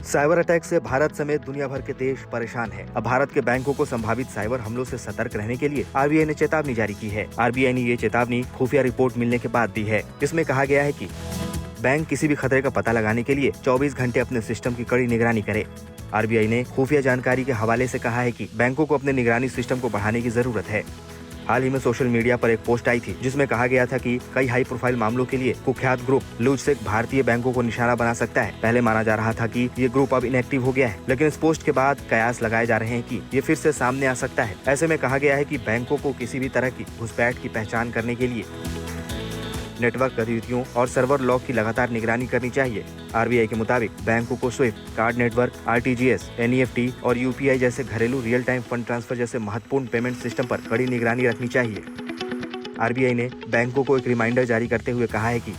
Cyber attack से भारत समेत दुनिया भर के देश परेशान हैं। अब भारत के बैंकों को संभावित साइबर हमलों से सतर्क रहने के लिए आरबीआई ने चेतावनी जारी की है। आरबीआई ने ये चेतावनी खुफिया रिपोर्ट मिलने के बाद दी है। इसमें कहा गया है कि बैंक किसी भी खतरे का पता लगाने के लिए 24 घंटे अपने सिस्टम की कड़ी निगरानी करे। आरबीआई ने खुफिया जानकारी के हवाले से कहा है कि बैंकों को अपने निगरानी सिस्टम को बढ़ाने की जरूरत है। हाल ही में सोशल मीडिया पर एक पोस्ट आई थी जिसमें कहा गया था कि कई हाई प्रोफाइल मामलों के लिए कुख्यात ग्रुप लुजसेक भारतीय बैंकों को निशाना बना सकता है। पहले माना जा रहा था कि ये ग्रुप अब इनएक्टिव हो गया है, लेकिन इस पोस्ट के बाद कयास लगाए जा रहे हैं कि ये फिर से सामने आ सकता है। ऐसे में कहा गया है कि बैंकों को किसी भी तरह की घुसपैठ की पहचान करने के लिए नेटवर्क गतिविधियों और सर्वर लॉक की लगातार निगरानी करनी चाहिए। आरबीआई के मुताबिक बैंकों को Swift, card network, RTGS, NEFT और यूपीआई जैसे घरेलू रियल टाइम फंड ट्रांसफर जैसे महत्वपूर्ण पेमेंट सिस्टम पर कड़ी निगरानी रखनी चाहिए। आरबीआई ने बैंकों को एक रिमाइंडर जारी करते हुए कहा है कि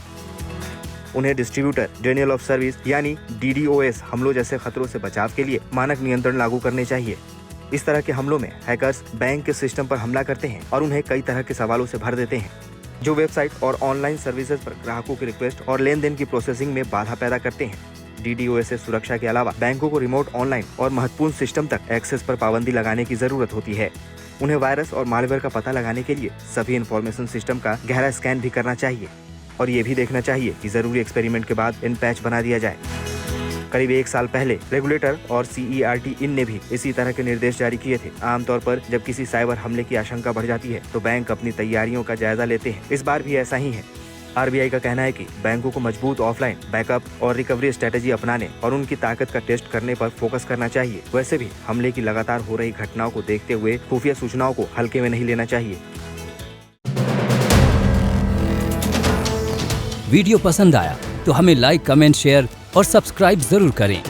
उन्हें डिस्ट्रीब्यूटर डिनायल ऑफ सर्विस यानी डीडीओएस हमलों जैसे खतरों से बचाव के लिए मानक नियंत्रण लागू करने चाहिए। इस तरह के हमलों में हैकर्स बैंक के सिस्टम पर हमला करते हैं और उन्हें कई तरह के सवालों से भर देते हैं, जो वेबसाइट और ऑनलाइन सर्विसेज पर ग्राहकों की रिक्वेस्ट और लेन देन की प्रोसेसिंग में बाधा पैदा करते हैं। डीडीओएस से सुरक्षा के अलावा बैंकों को रिमोट, ऑनलाइन और महत्वपूर्ण सिस्टम तक एक्सेस पर पाबंदी लगाने की जरूरत होती है। उन्हें वायरस और मालवेयर का पता लगाने के लिए सभी इंफॉर्मेशन सिस्टम का गहरा स्कैन भी करना चाहिए और ये भी देखना चाहिए कि जरूरी एक्सपेरिमेंट के बाद इन पैच बना दिया जाए। करीब 1 साल पहले रेगुलेटर और सीईआरटी इन ने भी इसी तरह के निर्देश जारी किए थे। आमतौर पर जब किसी साइबर हमले की आशंका बढ़ जाती है तो बैंक अपनी तैयारियों का जायजा लेते हैं। इस बार भी ऐसा ही है। आरबीआई का कहना है कि बैंकों को मजबूत ऑफलाइन बैकअप और रिकवरी स्ट्रेटेजी अपनाने और उनकी ताकत का टेस्ट करने पर फोकस करना चाहिए। वैसे भी हमले की लगातार हो रही घटनाओं को देखते हुए खुफिया सूचनाओं को हल्के में नहीं लेना चाहिए। वीडियो पसंद आया तो हमें लाइक, कमेंट, शेयर और सब्सक्राइब जरूर करें।